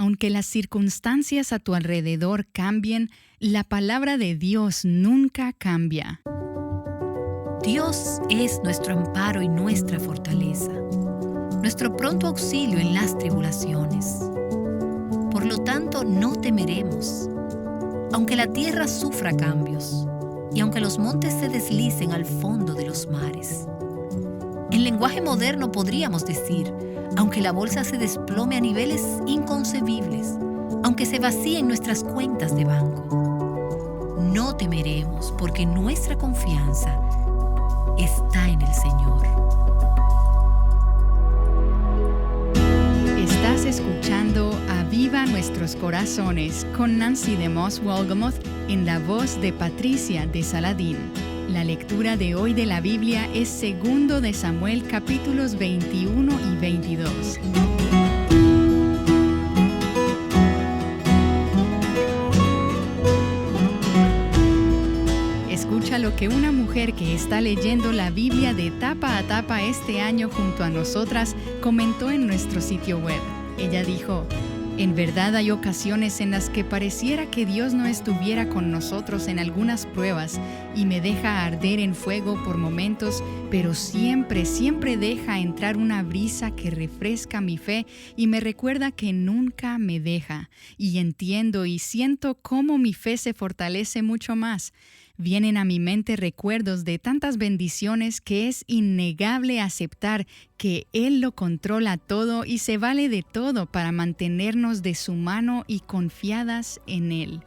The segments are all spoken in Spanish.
Aunque las circunstancias a tu alrededor cambien, la palabra de Dios nunca cambia. Dios es nuestro amparo y nuestra fortaleza, nuestro pronto auxilio en las tribulaciones. Por lo tanto, no temeremos, aunque la tierra sufra cambios y aunque los montes se deslicen al fondo de los mares. En lenguaje moderno podríamos decir, aunque la bolsa se desplome a niveles inconcebibles, aunque se vacíen nuestras cuentas de banco, no temeremos porque nuestra confianza está en el Señor. Estás escuchando Aviva Nuestros Corazones con Nancy DeMoss Wolgemuth en la voz de Patricia de Saladín. La lectura de hoy de la Biblia es 2 de Samuel capítulos 21 y 22. Escucha lo que una mujer que está leyendo la Biblia de tapa a tapa este año junto a nosotras comentó en nuestro sitio web. Ella dijo: en verdad hay ocasiones en las que pareciera que Dios no estuviera con nosotros en algunas pruebas y me deja arder en fuego por momentos, pero siempre deja entrar una brisa que refresca mi fe y me recuerda que nunca me deja. Y entiendo y siento cómo mi fe se fortalece mucho más. Vienen a mi mente recuerdos de tantas bendiciones que es innegable aceptar que Él lo controla todo y se vale de todo para mantenernos de su mano y confiadas en Él.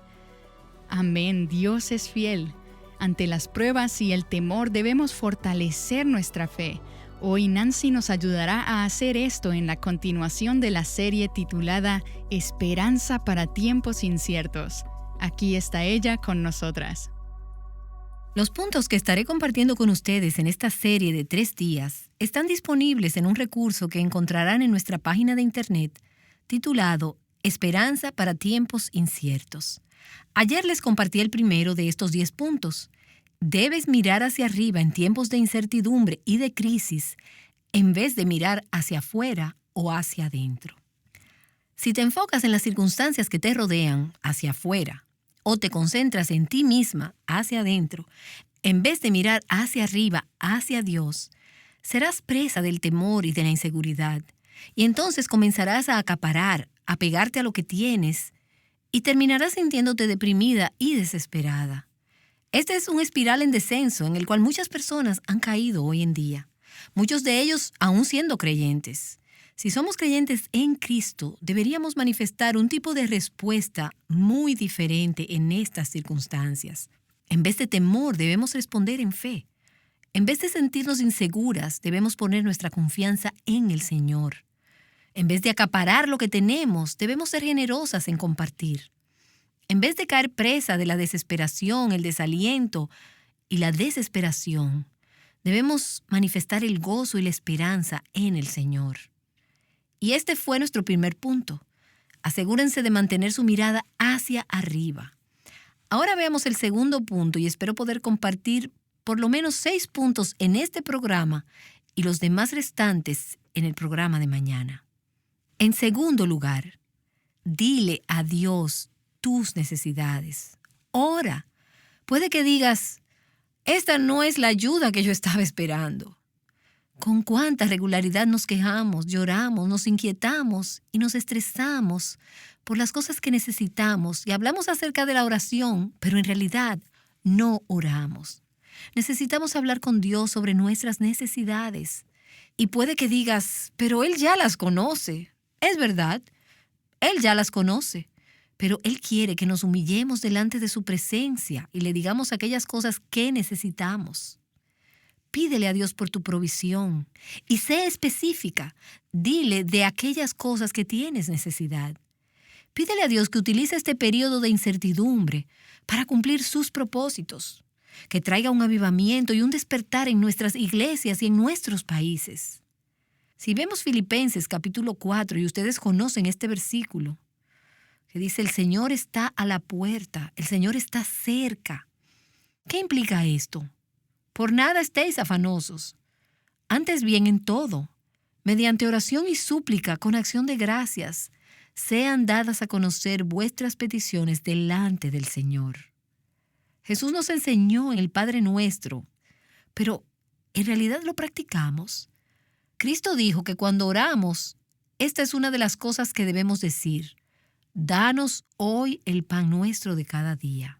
Amén, Dios es fiel. Ante las pruebas y el temor debemos fortalecer nuestra fe. Hoy Nancy nos ayudará a hacer esto en la continuación de la serie titulada Esperanza para tiempos inciertos. Aquí está ella con nosotras. Los puntos que estaré compartiendo con ustedes en esta serie de 3 días están disponibles en un recurso que encontrarán en nuestra página de internet titulado Esperanza para tiempos inciertos. Ayer les compartí el primero de estos 10 puntos. Debes mirar hacia arriba en tiempos de incertidumbre y de crisis en vez de mirar hacia afuera o hacia adentro. Si te enfocas en las circunstancias que te rodean hacia afuera, o te concentras en ti misma hacia adentro, en vez de mirar hacia arriba, hacia Dios, serás presa del temor y de la inseguridad. Y entonces comenzarás a acaparar, a pegarte a lo que tienes, y terminarás sintiéndote deprimida y desesperada. Este es un espiral en descenso en el cual muchas personas han caído hoy en día. Muchos de ellos aún siendo creyentes. Si somos creyentes en Cristo, deberíamos manifestar un tipo de respuesta muy diferente en estas circunstancias. En vez de temor, debemos responder en fe. En vez de sentirnos inseguras, debemos poner nuestra confianza en el Señor. En vez de acaparar lo que tenemos, debemos ser generosas en compartir. En vez de caer presa de la desesperación, el desaliento y la desesperación, debemos manifestar el gozo y la esperanza en el Señor. Y este fue nuestro primer punto. Asegúrense de mantener su mirada hacia arriba. Ahora veamos el segundo punto y espero poder compartir por lo menos 6 puntos en este programa y los demás restantes en el programa de mañana. En segundo lugar, dile a Dios tus necesidades. Ora. Puede que digas, esta no es la ayuda que yo estaba esperando. Con cuánta regularidad nos quejamos, lloramos, nos inquietamos y nos estresamos por las cosas que necesitamos y hablamos acerca de la oración, pero en realidad no oramos. Necesitamos hablar con Dios sobre nuestras necesidades. Y puede que digas, pero Él ya las conoce. Es verdad, Él ya las conoce, pero Él quiere que nos humillemos delante de su presencia y le digamos aquellas cosas que necesitamos. Pídele a Dios por tu provisión y sé específica. Dile de aquellas cosas que tienes necesidad. Pídele a Dios que utilice este periodo de incertidumbre para cumplir sus propósitos, que traiga un avivamiento y un despertar en nuestras iglesias y en nuestros países. Si vemos Filipenses capítulo 4 y ustedes conocen este versículo, que dice, el Señor está a la puerta, el Señor está cerca. ¿Qué implica esto? Por nada estéis afanosos. Antes bien en todo, mediante oración y súplica con acción de gracias, sean dadas a conocer vuestras peticiones delante del Señor. Jesús nos enseñó en el Padre Nuestro, pero ¿en realidad lo practicamos? Cristo dijo que cuando oramos, esta es una de las cosas que debemos decir: danos hoy el pan nuestro de cada día.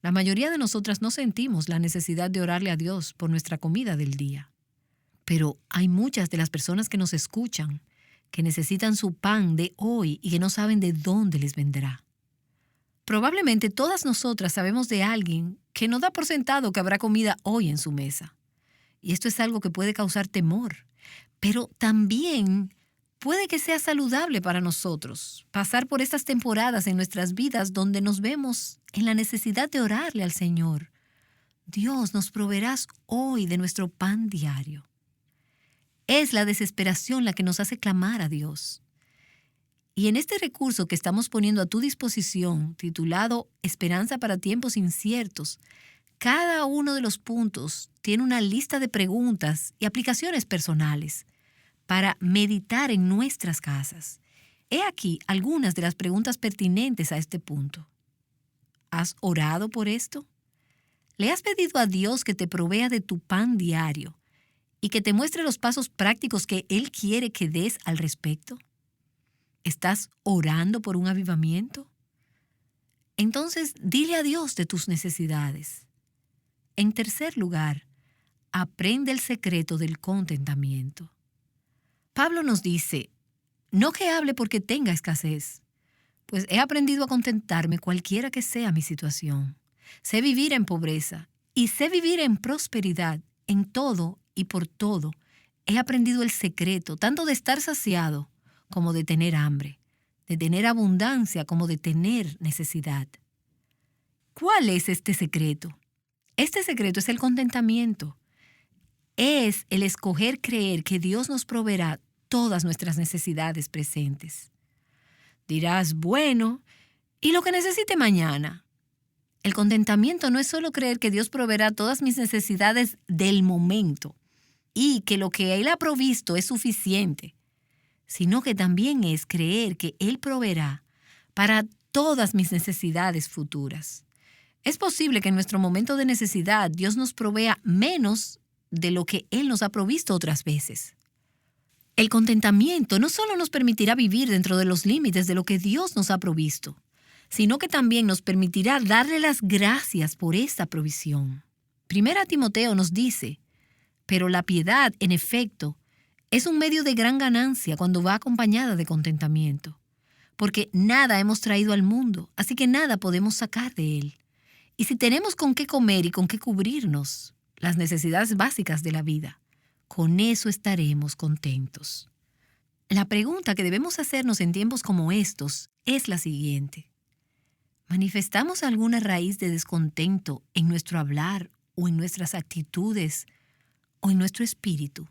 La mayoría de nosotras no sentimos la necesidad de orarle a Dios por nuestra comida del día. Pero hay muchas de las personas que nos escuchan que necesitan su pan de hoy y que no saben de dónde les vendrá. Probablemente todas nosotras sabemos de alguien que no da por sentado que habrá comida hoy en su mesa. Y esto es algo que puede causar temor, pero también puede que sea saludable para nosotros pasar por estas temporadas en nuestras vidas donde nos vemos en la necesidad de orarle al Señor. Dios, nos proveerás hoy de nuestro pan diario. Es la desesperación la que nos hace clamar a Dios. Y en este recurso que estamos poniendo a tu disposición, titulado Esperanza para tiempos inciertos, cada uno de los puntos tiene una lista de preguntas y aplicaciones personales para meditar en nuestras casas. He aquí algunas de las preguntas pertinentes a este punto. ¿Has orado por esto? ¿Le has pedido a Dios que te provea de tu pan diario y que te muestre los pasos prácticos que Él quiere que des al respecto? ¿Estás orando por un avivamiento? Entonces, dile a Dios de tus necesidades. En tercer lugar, aprende el secreto del contentamiento. Pablo nos dice: no que hable porque tenga escasez, pues he aprendido a contentarme cualquiera que sea mi situación. Sé vivir en pobreza y sé vivir en prosperidad. En todo y por todo he aprendido el secreto, tanto de estar saciado como de tener hambre, de tener abundancia como de tener necesidad. ¿Cuál es este secreto? Este secreto es el contentamiento. Es el escoger creer que Dios nos proveerá todas nuestras necesidades presentes. Dirás, bueno, ¿y lo que necesite mañana? El contentamiento no es solo creer que Dios proveerá todas mis necesidades del momento y que lo que Él ha provisto es suficiente, sino que también es creer que Él proveerá para todas mis necesidades futuras. Es posible que en nuestro momento de necesidad Dios nos provea menos de lo que Él nos ha provisto otras veces. El contentamiento no solo nos permitirá vivir dentro de los límites de lo que Dios nos ha provisto, sino que también nos permitirá darle las gracias por esta provisión. Primera Timoteo nos dice: pero la piedad, en efecto, es un medio de gran ganancia cuando va acompañada de contentamiento, porque nada hemos traído al mundo, así que nada podemos sacar de él. Y si tenemos con qué comer y con qué cubrirnos, las necesidades básicas de la vida, con eso estaremos contentos. La pregunta que debemos hacernos en tiempos como estos es la siguiente: ¿manifestamos alguna raíz de descontento en nuestro hablar o en nuestras actitudes o en nuestro espíritu?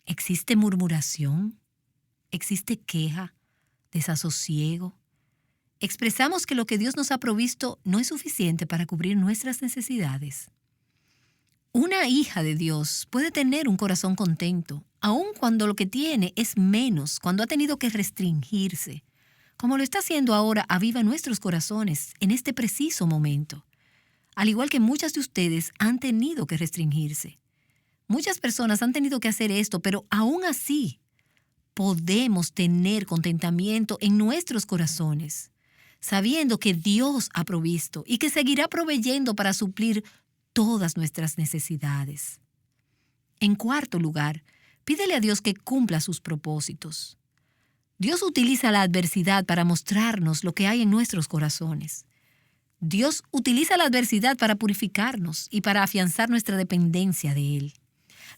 ¿Existe murmuración? ¿Existe queja? ¿Desasosiego? ¿Expresamos que lo que Dios nos ha provisto no es suficiente para cubrir nuestras necesidades? Una hija de Dios puede tener un corazón contento, aun cuando lo que tiene es menos, cuando ha tenido que restringirse, como lo está haciendo ahora Aviva Nuestros Corazones en este preciso momento. Al igual que muchas de ustedes han tenido que restringirse. Muchas personas han tenido que hacer esto, pero aún así podemos tener contentamiento en nuestros corazones, sabiendo que Dios ha provisto y que seguirá proveyendo para suplir todas nuestras necesidades. En cuarto lugar, pídele a Dios que cumpla sus propósitos. Dios utiliza la adversidad para mostrarnos lo que hay en nuestros corazones. Dios utiliza la adversidad para purificarnos y para afianzar nuestra dependencia de Él.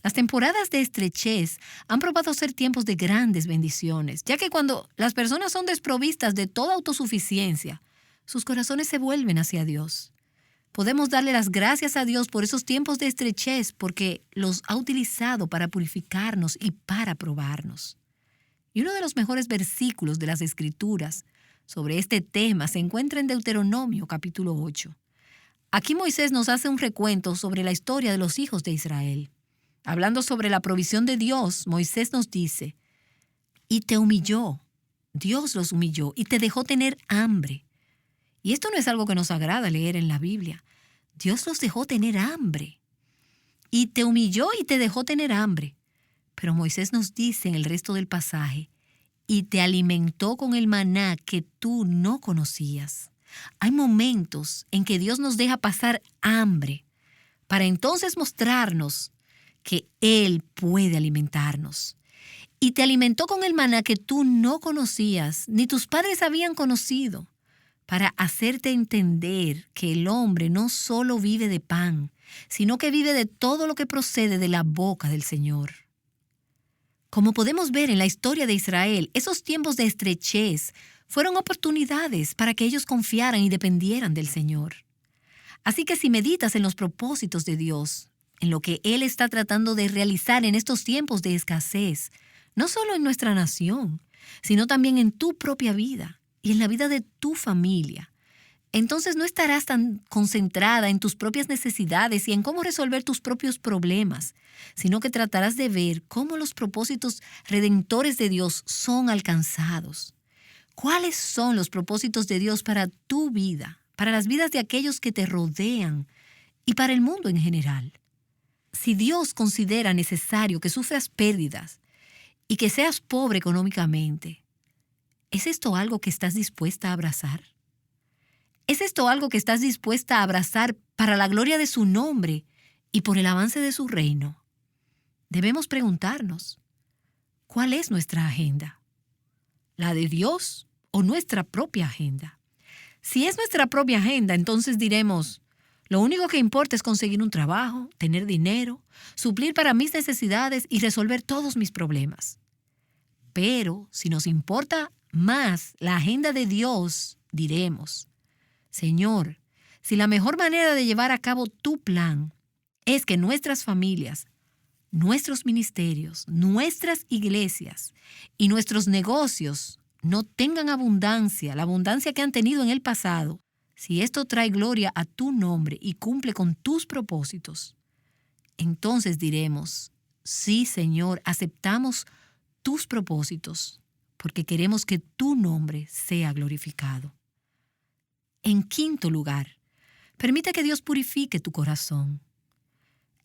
Las temporadas de estrechez han probado ser tiempos de grandes bendiciones, ya que cuando las personas son desprovistas de toda autosuficiencia, sus corazones se vuelven hacia Dios. Podemos darle las gracias a Dios por esos tiempos de estrechez porque los ha utilizado para purificarnos y para probarnos. Y uno de los mejores versículos de las Escrituras sobre este tema se encuentra en Deuteronomio capítulo 8. Aquí Moisés nos hace un recuento sobre la historia de los hijos de Israel. Hablando sobre la provisión de Dios, Moisés nos dice: y te humilló Dios los humilló y te dejó tener hambre. Y esto no es algo que nos agrada leer en la Biblia. Dios los dejó tener hambre. Y te humilló y te dejó tener hambre. Pero Moisés nos dice en el resto del pasaje, y te alimentó con el maná que tú no conocías. Hay momentos en que Dios nos deja pasar hambre para entonces mostrarnos que Él puede alimentarnos. Y te alimentó con el maná que tú no conocías, ni tus padres habían conocido, para hacerte entender que el hombre no solo vive de pan, sino que vive de todo lo que procede de la boca del Señor. Como podemos ver en la historia de Israel, esos tiempos de estrechez fueron oportunidades para que ellos confiaran y dependieran del Señor. Así que si meditas en los propósitos de Dios, en lo que Él está tratando de realizar en estos tiempos de escasez, no solo en nuestra nación, sino también en tu propia vida y en la vida de tu familia, entonces no estarás tan concentrada en tus propias necesidades y en cómo resolver tus propios problemas, sino que tratarás de ver cómo los propósitos redentores de Dios son alcanzados. ¿Cuáles son los propósitos de Dios para tu vida, para las vidas de aquellos que te rodean y para el mundo en general? Si Dios considera necesario que sufras pérdidas y que seas pobre económicamente, ¿es esto algo que estás dispuesta a abrazar? ¿Es esto algo que estás dispuesta a abrazar para la gloria de su nombre y por el avance de su reino? Debemos preguntarnos, ¿cuál es nuestra agenda? ¿La de Dios o nuestra propia agenda? Si es nuestra propia agenda, entonces diremos, lo único que importa es conseguir un trabajo, tener dinero, suplir para mis necesidades y resolver todos mis problemas. Pero si nos importa más la agenda de Dios, diremos, Señor, si la mejor manera de llevar a cabo tu plan es que nuestras familias, nuestros ministerios, nuestras iglesias y nuestros negocios no tengan abundancia, la abundancia que han tenido en el pasado, si esto trae gloria a tu nombre y cumple con tus propósitos, entonces diremos, sí, Señor, aceptamos tus propósitos, porque queremos que tu nombre sea glorificado. En quinto lugar, permite que Dios purifique tu corazón.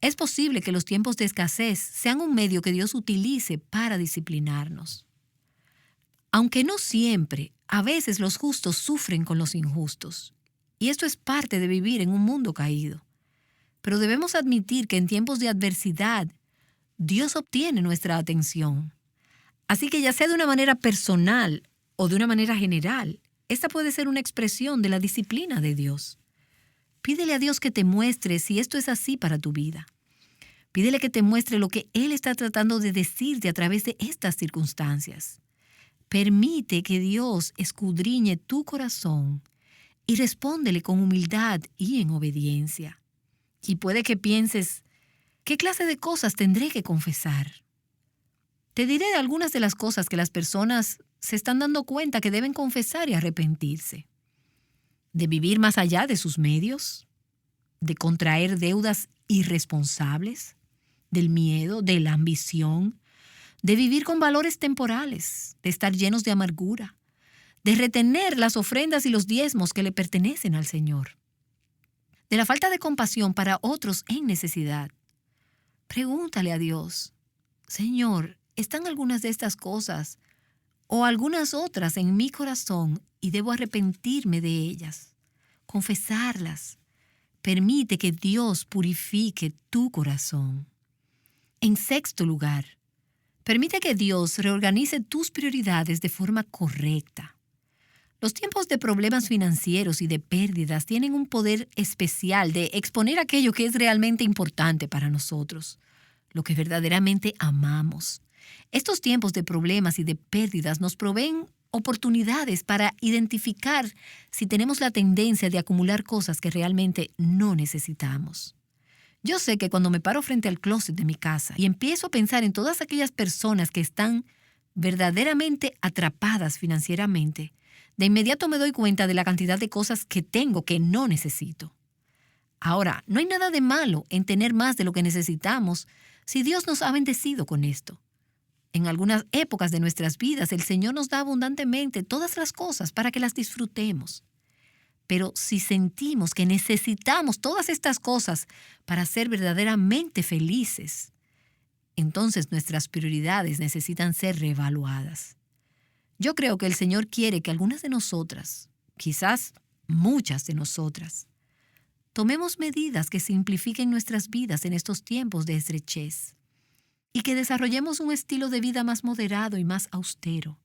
Es posible que los tiempos de escasez sean un medio que Dios utilice para disciplinarnos. Aunque no siempre, a veces los justos sufren con los injustos. Y esto es parte de vivir en un mundo caído. Pero debemos admitir que en tiempos de adversidad, Dios obtiene nuestra atención. Así que ya sea de una manera personal o de una manera general, esta puede ser una expresión de la disciplina de Dios. Pídele a Dios que te muestre si esto es así para tu vida. Pídele que te muestre lo que Él está tratando de decirte a través de estas circunstancias. Permite que Dios escudriñe tu corazón y respóndele con humildad y en obediencia. Y puede que pienses, ¿qué clase de cosas tendré que confesar? Te diré algunas de las cosas que las personas se están dando cuenta que deben confesar y arrepentirse. De vivir más allá de sus medios, de contraer deudas irresponsables, del miedo, de la ambición, de vivir con valores temporales, de estar llenos de amargura, de retener las ofrendas y los diezmos que le pertenecen al Señor, de la falta de compasión para otros en necesidad. Pregúntale a Dios, Señor, ¿están algunas de estas cosas o algunas otras en mi corazón y debo arrepentirme de ellas? Confesarlas. Permite que Dios purifique tu corazón. En sexto lugar, permite que Dios reorganice tus prioridades de forma correcta. Los tiempos de problemas financieros y de pérdidas tienen un poder especial de exponer aquello que es realmente importante para nosotros, lo que verdaderamente amamos. Estos tiempos de problemas y de pérdidas nos proveen oportunidades para identificar si tenemos la tendencia de acumular cosas que realmente no necesitamos. Yo sé que cuando me paro frente al closet de mi casa y empiezo a pensar en todas aquellas personas que están verdaderamente atrapadas financieramente, de inmediato me doy cuenta de la cantidad de cosas que tengo que no necesito. Ahora, no hay nada de malo en tener más de lo que necesitamos si Dios nos ha bendecido con esto. En algunas épocas de nuestras vidas, el Señor nos da abundantemente todas las cosas para que las disfrutemos. Pero si sentimos que necesitamos todas estas cosas para ser verdaderamente felices, entonces nuestras prioridades necesitan ser reevaluadas. Yo creo que el Señor quiere que algunas de nosotras, quizás muchas de nosotras, tomemos medidas que simplifiquen nuestras vidas en estos tiempos de estrechez y que desarrollemos un estilo de vida más moderado y más austero.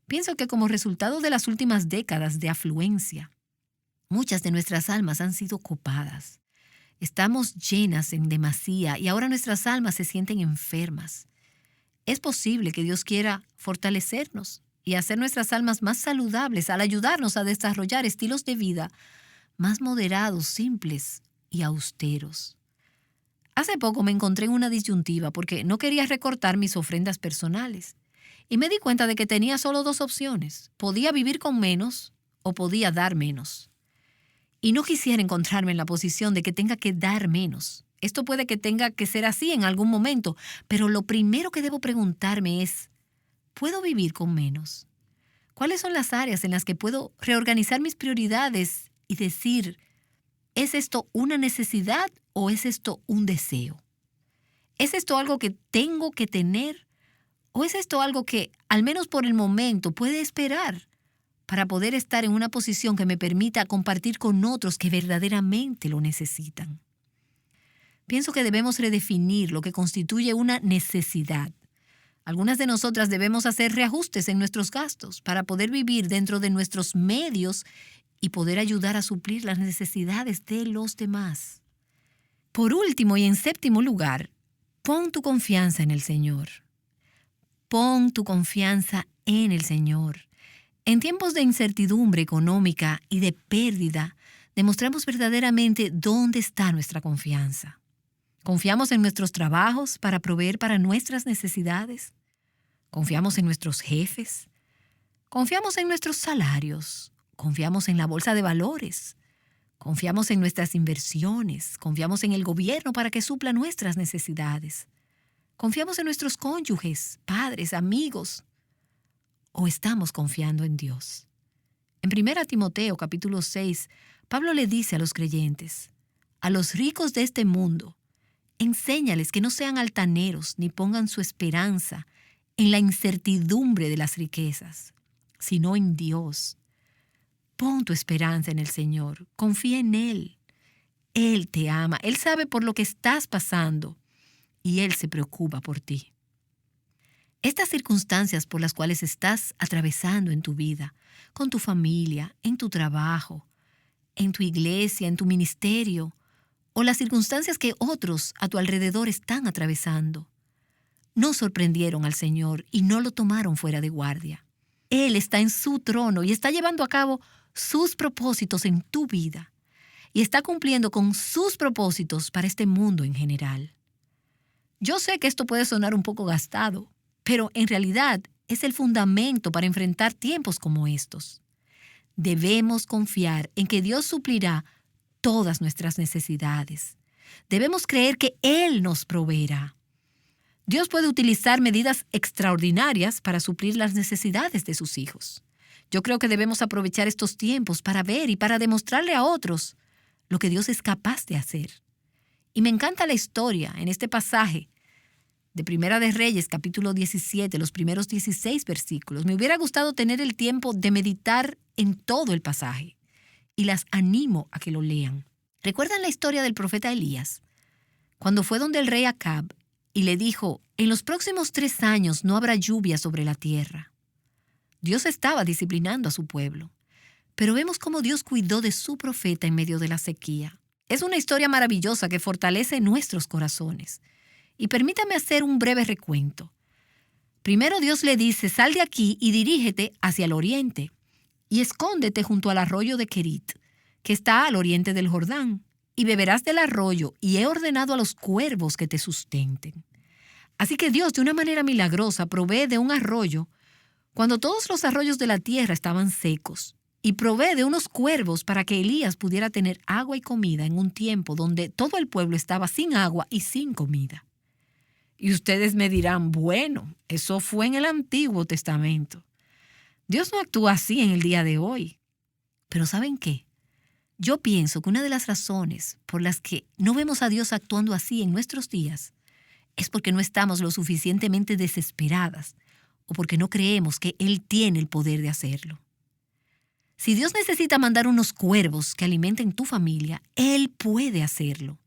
Pienso que como resultado de las últimas décadas de afluencia, muchas de nuestras almas han sido copadas. Estamos llenas en demasía y ahora nuestras almas se sienten enfermas. Es posible que Dios quiera fortalecernos y hacer nuestras almas más saludables al ayudarnos a desarrollar estilos de vida más moderados, simples y austeros. Hace poco me encontré en una disyuntiva porque no quería recortar mis ofrendas personales y me di cuenta de que tenía solo 2 opciones. Podía vivir con menos o podía dar menos. Y no quisiera encontrarme en la posición de que tenga que dar menos. Esto puede que tenga que ser así en algún momento, pero lo primero que debo preguntarme es, ¿puedo vivir con menos? ¿Cuáles son las áreas en las que puedo reorganizar mis prioridades y decir, ¿es esto una necesidad o es esto un deseo? ¿Es esto algo que tengo que tener o es esto algo que, al menos por el momento, puede esperar para poder estar en una posición que me permita compartir con otros que verdaderamente lo necesitan? Pienso que debemos redefinir lo que constituye una necesidad. Algunas de nosotras debemos hacer reajustes en nuestros gastos para poder vivir dentro de nuestros medios y poder ayudar a suplir las necesidades de los demás. Por último y en séptimo lugar, pon tu confianza en el Señor. Pon tu confianza en el Señor. En tiempos de incertidumbre económica y de pérdida, demostramos verdaderamente dónde está nuestra confianza. ¿Confiamos en nuestros trabajos para proveer para nuestras necesidades? ¿Confiamos en nuestros jefes? ¿Confiamos en nuestros salarios? ¿Confiamos en la bolsa de valores? ¿Confiamos en nuestras inversiones? ¿Confiamos en el gobierno para que supla nuestras necesidades? ¿Confiamos en nuestros cónyuges, padres, amigos? ¿O estamos confiando en Dios? En 1 Timoteo capítulo 6, Pablo le dice a los creyentes, a los ricos de este mundo, enséñales que no sean altaneros ni pongan su esperanza en la incertidumbre de las riquezas, sino en Dios. Pon tu esperanza en el Señor, confía en Él. Él te ama, Él sabe por lo que estás pasando y Él se preocupa por ti. Estas circunstancias por las cuales estás atravesando en tu vida, con tu familia, en tu trabajo, en tu iglesia, en tu ministerio, o las circunstancias que otros a tu alrededor están atravesando, no sorprendieron al Señor y no lo tomaron fuera de guardia. Él está en su trono y está llevando a cabo sus propósitos en tu vida y está cumpliendo con sus propósitos para este mundo en general. Yo sé que esto puede sonar un poco gastado, pero en realidad es el fundamento para enfrentar tiempos como estos. Debemos confiar en que Dios suplirá todas nuestras necesidades. Debemos creer que Él nos proveerá. Dios puede utilizar medidas extraordinarias para suplir las necesidades de sus hijos. Yo creo que debemos aprovechar estos tiempos para ver y para demostrarle a otros lo que Dios es capaz de hacer. Y me encanta la historia en este pasaje de Primera de Reyes, capítulo 17, los primeros 16 versículos. Me hubiera gustado tener el tiempo de meditar en todo el pasaje y las animo a que lo lean. ¿Recuerdan la historia del profeta Elías? Cuando fue donde el rey Acab y le dijo, en los próximos 3 años no habrá lluvia sobre la tierra. Dios estaba disciplinando a su pueblo, pero vemos cómo Dios cuidó de su profeta en medio de la sequía. Es una historia maravillosa que fortalece nuestros corazones. Y permítame hacer un breve recuento. Primero Dios le dice, sal de aquí y dirígete hacia el oriente, y escóndete junto al arroyo de Querit, que está al oriente del Jordán, y beberás del arroyo, y he ordenado a los cuervos que te sustenten. Así que Dios, de una manera milagrosa, provee de un arroyo cuando todos los arroyos de la tierra estaban secos, y provee de unos cuervos para que Elías pudiera tener agua y comida en un tiempo donde todo el pueblo estaba sin agua y sin comida. Y ustedes me dirán, bueno, eso fue en el Antiguo Testamento. Dios no actúa así en el día de hoy. Pero ¿saben qué? Yo pienso que una de las razones por las que no vemos a Dios actuando así en nuestros días es porque no estamos lo suficientemente desesperadas o porque no creemos que Él tiene el poder de hacerlo. Si Dios necesita mandar unos cuervos que alimenten tu familia, Él puede hacerlo.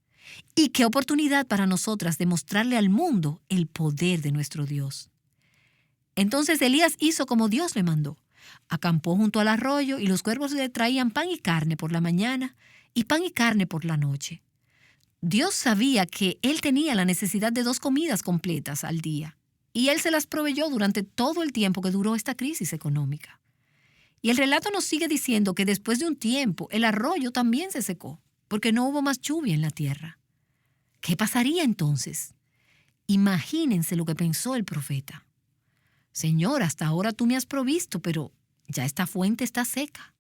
Y qué oportunidad para nosotras de mostrarle al mundo el poder de nuestro Dios. Entonces Elías hizo como Dios le mandó. Acampó junto al arroyo y los cuervos le traían pan y carne por la mañana y pan y carne por la noche. Dios sabía que él tenía la necesidad de 2 comidas completas al día y él se las proveyó durante todo el tiempo que duró esta crisis económica. Y el relato nos sigue diciendo que después de un tiempo el arroyo también se secó porque no hubo más lluvia en la tierra. ¿Qué pasaría entonces? Imagínense lo que pensó el profeta. Señor, hasta ahora tú me has provisto, pero ya esta fuente está seca.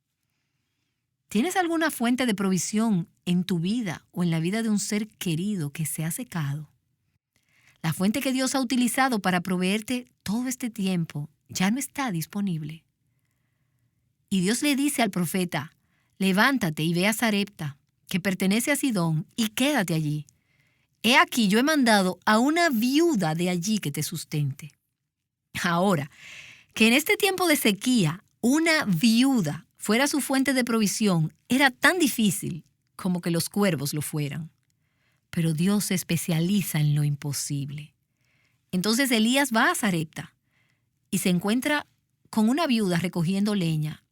¿Tienes alguna fuente de provisión en tu vida o en la vida de un ser querido que se ha secado? La fuente que Dios ha utilizado para proveerte todo este tiempo ya no está disponible. Y Dios le dice al profeta, levántate y ve a Sarepta, que pertenece a Sidón, y quédate allí. He aquí, yo he mandado a una viuda de allí que te sustente. Ahora, que en este tiempo de sequía, una viuda fuera su fuente de provisión era tan difícil como que los cuervos lo fueran. Pero Dios se especializa en lo imposible. Entonces Elías va a Sarepta y se encuentra con una viuda recogiendo leña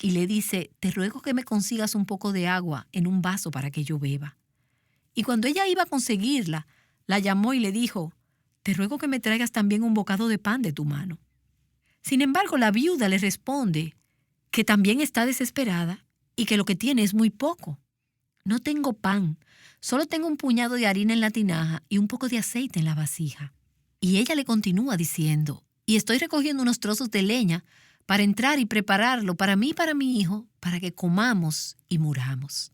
y le dice, te ruego que me consigas un poco de agua en un vaso para que yo beba. Y cuando ella iba a conseguirla, la llamó y le dijo, te ruego que me traigas también un bocado de pan de tu mano. Sin embargo, la viuda le responde que también está desesperada y que lo que tiene es muy poco. No tengo pan, solo tengo un puñado de harina en la tinaja y un poco de aceite en la vasija. Y ella le continúa diciendo, y estoy recogiendo unos trozos de leña para entrar y prepararlo para mí y para mi hijo, para que comamos y muramos.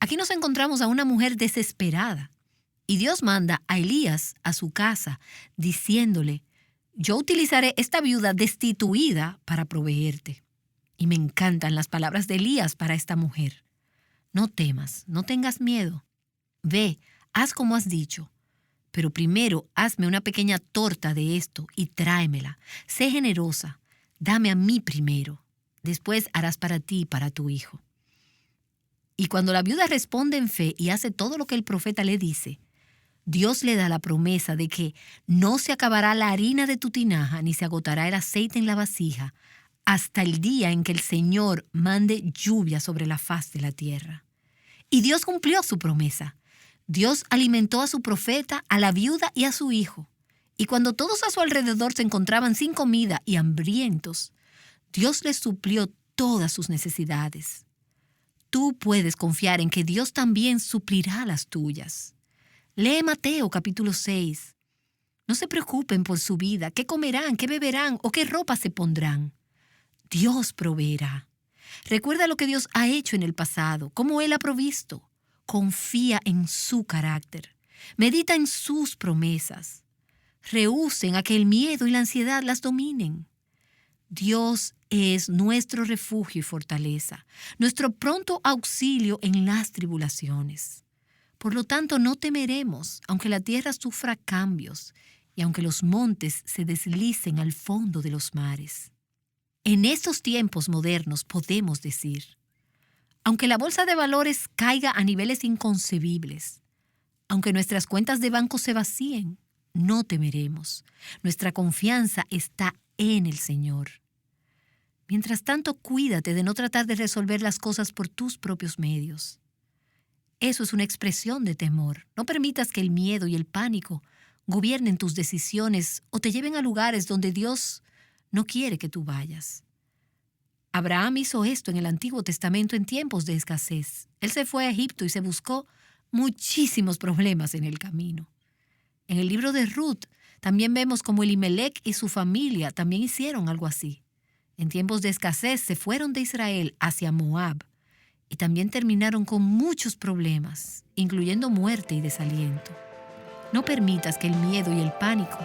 Aquí nos encontramos a una mujer desesperada. Y Dios manda a Elías a su casa, diciéndole, yo utilizaré esta viuda destituida para proveerte. Y me encantan las palabras de Elías para esta mujer. No temas, no tengas miedo. Ve, haz como has dicho. Pero primero hazme una pequeña torta de esto y tráemela. Sé generosa, dame a mí primero. Después harás para ti y para tu hijo. Y cuando la viuda responde en fe y hace todo lo que el profeta le dice, Dios le da la promesa de que no se acabará la harina de tu tinaja ni se agotará el aceite en la vasija hasta el día en que el Señor mande lluvia sobre la faz de la tierra. Y Dios cumplió su promesa. Dios alimentó a su profeta, a la viuda y a su hijo. Y cuando todos a su alrededor se encontraban sin comida y hambrientos, Dios les suplió todas sus necesidades. Tú puedes confiar en que Dios también suplirá las tuyas. Lee Mateo capítulo 6. No se preocupen por su vida, qué comerán, qué beberán o qué ropa se pondrán. Dios proveerá. Recuerda lo que Dios ha hecho en el pasado, cómo Él ha provisto. Confía en su carácter. Medita en sus promesas. Rehúsen a que el miedo y la ansiedad las dominen. Dios es nuestro refugio y fortaleza, nuestro pronto auxilio en las tribulaciones. Por lo tanto, no temeremos, aunque la tierra sufra cambios y aunque los montes se deslicen al fondo de los mares. En estos tiempos modernos podemos decir, aunque la bolsa de valores caiga a niveles inconcebibles, aunque nuestras cuentas de banco se vacíen, no temeremos. Nuestra confianza está en el Señor. Mientras tanto, cuídate de no tratar de resolver las cosas por tus propios medios. Eso es una expresión de temor. No permitas que el miedo y el pánico gobiernen tus decisiones o te lleven a lugares donde Dios no quiere que tú vayas. Abraham hizo esto en el Antiguo Testamento en tiempos de escasez. Él se fue a Egipto y se buscó muchísimos problemas en el camino. En el libro de Ruth también vemos cómo Elimelec y su familia también hicieron algo así. En tiempos de escasez se fueron de Israel hacia Moab y también terminaron con muchos problemas, incluyendo muerte y desaliento. No permitas que el miedo y el pánico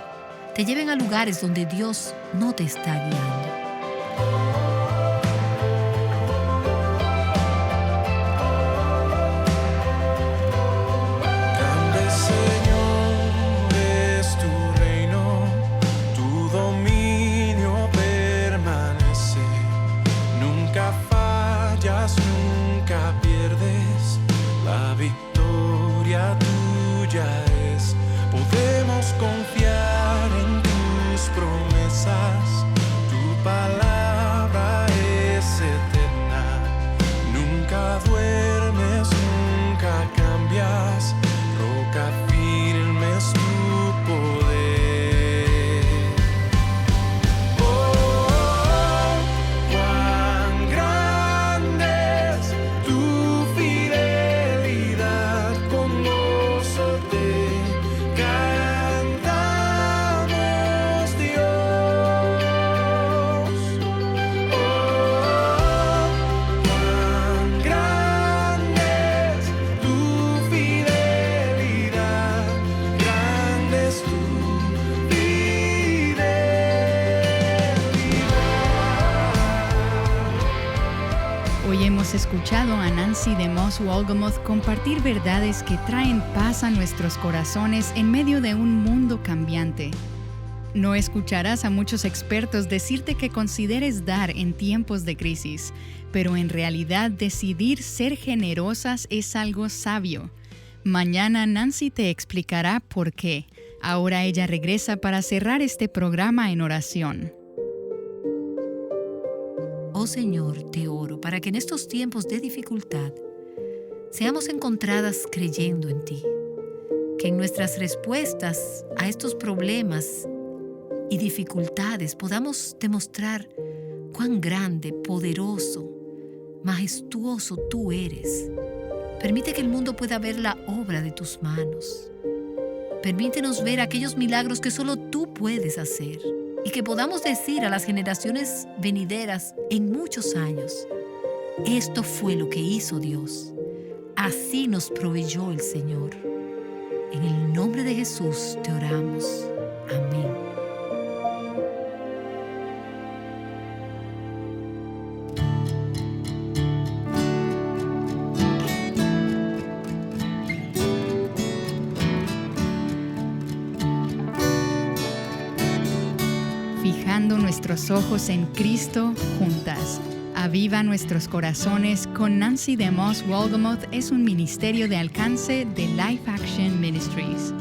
te lleven a lugares donde Dios no te está guiando. Nunca pierdes, la victoria tuya es. Podemos confiar en tus promesas, tu palabra es eterna. Nunca duermes, nunca cambias, roca firme es tu poder. Hoy hemos escuchado a Nancy DeMoss Wolgemuth compartir verdades que traen paz a nuestros corazones en medio de un mundo cambiante. No escucharás a muchos expertos decirte que consideres dar en tiempos de crisis, pero en realidad decidir ser generosas es algo sabio. Mañana Nancy te explicará por qué. Ahora ella regresa para cerrar este programa en oración. Oh Señor, te oro para que en estos tiempos de dificultad seamos encontradas creyendo en ti. Que en nuestras respuestas a estos problemas y dificultades podamos demostrar cuán grande, poderoso, majestuoso tú eres. Permite que el mundo pueda ver la obra de tus manos. Permítenos ver aquellos milagros que solo tú puedes hacer. Y que podamos decir a las generaciones venideras en muchos años, esto fue lo que hizo Dios. Así nos proveyó el Señor. En el nombre de Jesús te oramos. Amén. Fijando nuestros ojos en Cristo juntas. Aviva nuestros corazones con Nancy DeMoss Wolgemuth es un ministerio de alcance de Life Action Ministries.